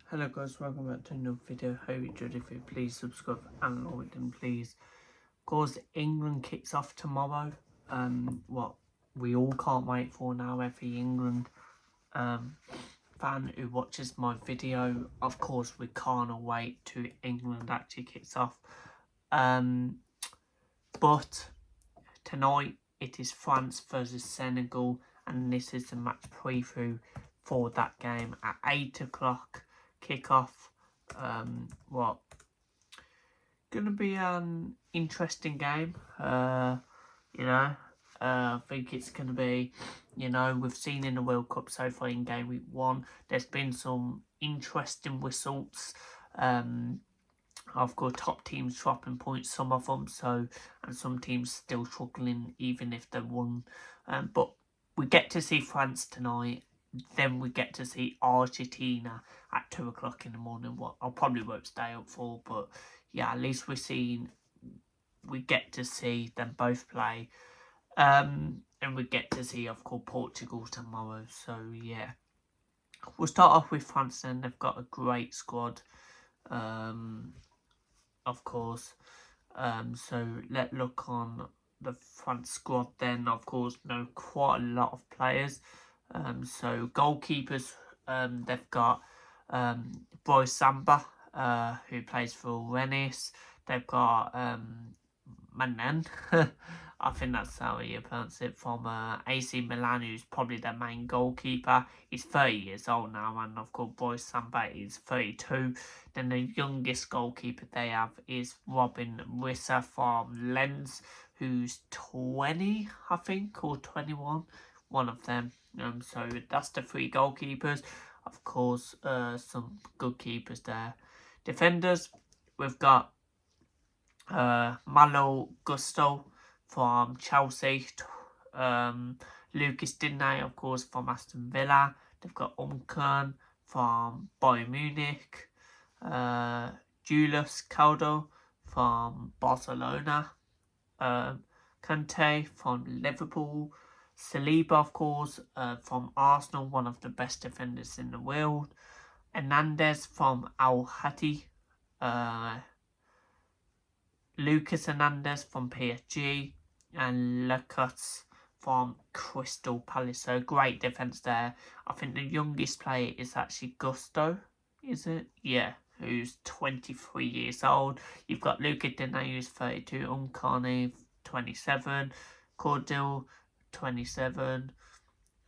Hello guys, welcome back to another video. Hope you enjoyed it. Please subscribe and like them, please. Of course, England kicks off tomorrow. What we all can't wait for now. Every England fan who watches my video, of course, we can't wait to England actually kicks off. But tonight it is France versus Senegal, and this is the match preview for that game at 8 o'clock kickoff. Gonna be an interesting game. I think it's gonna be, we've seen in the World Cup so far in game week 1, there's been some interesting results. I've got top teams dropping points, some of them, and some teams still struggling even if they won. But we get to see France tonight. Then we get to see Argentina at 2 o'clock in the morning. What I probably won't stay up for, but yeah, at least we get to see them both play. And we get to see, of course, Portugal tomorrow. So yeah, we'll start off with France. Then they've got a great squad. Of course. So let's look on the front squad then. Of course, know quite a lot of players. So goalkeepers, they've got Boy Samba, who plays for Rennes. They've got Manen, I think that's how you pronounce it, from AC Milan, who's probably their main goalkeeper. He's 30 years old now, and of course Boy Samba is 32. Then the youngest goalkeeper they have is Robin Risser from Lens, who's 20, I think, or 21, one of them. So that's the 3 goalkeepers. Of course, some good keepers there. Defenders, we've got Malo Gusto from Chelsea, Lucas Digne, of course, from Aston Villa. They've got Umkern from Bayern Munich, Julius Caldo from Barcelona, Kante from Liverpool, Saliba, of course, from Arsenal, one of the best defenders in the world, Hernandez from Al Hatti, Lucas Hernandez from PSG, and Lucas from Crystal Palace. So great defence there. I think the youngest player is actually Gusto, is it? Yeah, who's 23 years old. You've got Luca Digne, who's 32, Umkani, 27, Cordil, 27,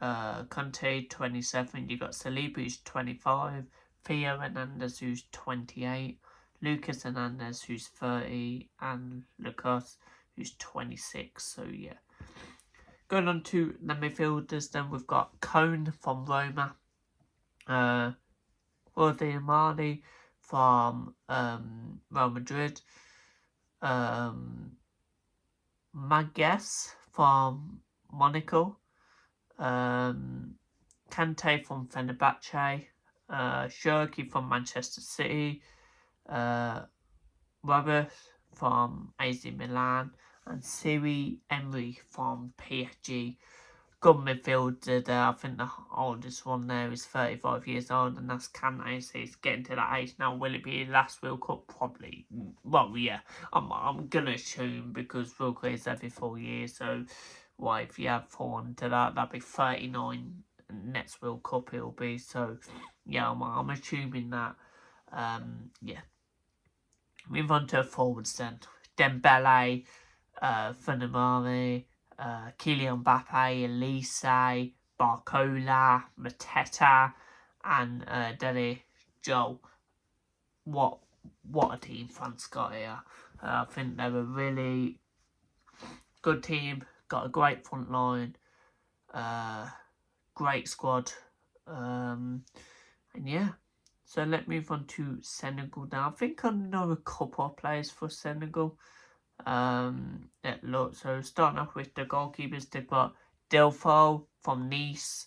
Conte, 27. You've got Saliba, who's 25, Theo Hernandez, who's 28, Lucas Hernandez, who's 30, and Lucas, who's 26. So yeah. Going on to the midfielders, then we've got Cone from Roma, Rodri from Real Madrid, Maguez from Monaco, Kante from Fenerbahce, Shirky from Manchester City, Robert from AC Milan, and Siri Emery from PSG. Good midfielder there. I think the oldest one there is 35 years old, and that's Kante. So he's getting to that age now. Will it be his last World Cup? Probably. Well, yeah. I'm gonna assume, because World Cup is every 4 years. So, why if you add 4 into that, that'd be 39. Next World Cup it'll be. So, yeah, I'm assuming that. Yeah. Move on to forwards then. Dembele, Funamari, Kylian Mbappe, Elise, Barcola, Mateta, and Dele Joe. What a team France got here. I think they're a really good team. Got a great front line. Great squad. And yeah. So let's move on to Senegal now. I think I know a couple of players for Senegal. So starting off with the goalkeepers, they've got Delfo from Nice,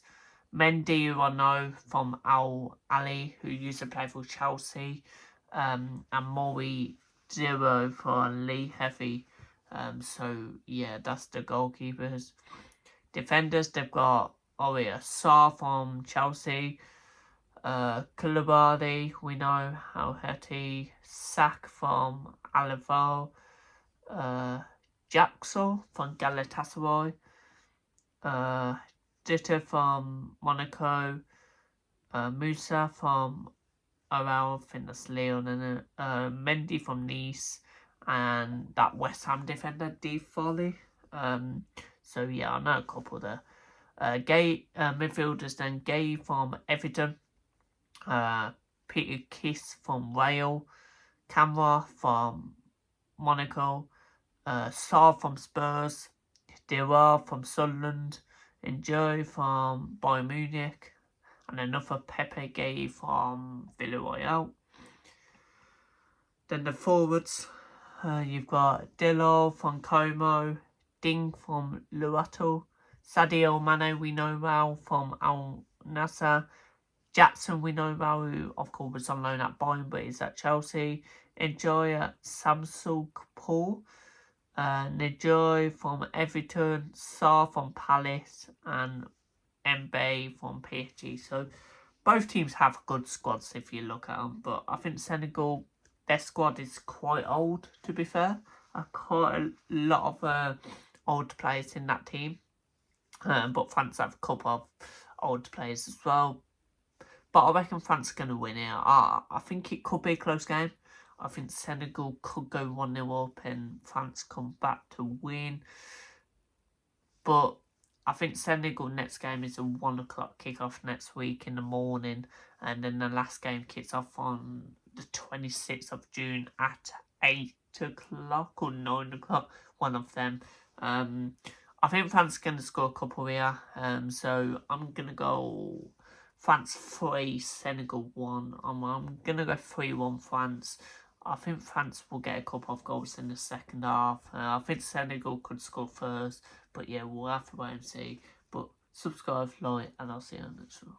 Mendy, who I know from Al Ali, who used to play for Chelsea, and Mori Zero for Lee Heavy. So yeah, that's the goalkeepers. Defenders, they've got Aurier Sarr from Chelsea, Koulibaly, we know how Hetty, Sak from Alival, Jaxel from Galatasaray, Ditter from Monaco, Musa from Oral, I think that's Leon, and Mendy from Nice, and that West Ham defender, D. Foley. So yeah, I know a couple there. Gay midfielders then Gay from Everton, Peter Kiss from Rail, Camera from Monaco, Sarr from Spurs, Dewar from Sunderland, Enjoy from Bayern Munich, and another Pepe Gay from Villarreal. Then the forwards, you've got Dillo from Como, Ding from Luato, Sadio Mane we know well from Al Nassr, Jackson we know well, who of course was on loan at Bayern but is at Chelsea, Enjoy at Samsungpur, Nijoy from Everton, Sarr from Palace, and Mbaye from PSG. So both teams have good squads if you look at them, but I think Senegal, their squad is quite old, to be fair. Quite a lot of old players in that team, but France have a couple of old players as well. But I reckon France are going to win here. I think it could be a close game. I think Senegal could go 1-0 up and France come back to win. But I think Senegal next game is a 1 o'clock kickoff next week in the morning. And then the last game kicks off on the 26th of June at 8 o'clock or 9 o'clock. One of them. I think France is going to score a couple here. So I'm going to go France 3, Senegal 1. I'm going to go 3-1 France. I think France will get a couple of goals in the second half. I think Senegal could score first. But yeah, we'll have to wait and see. But subscribe, like, and I'll see you on the next one.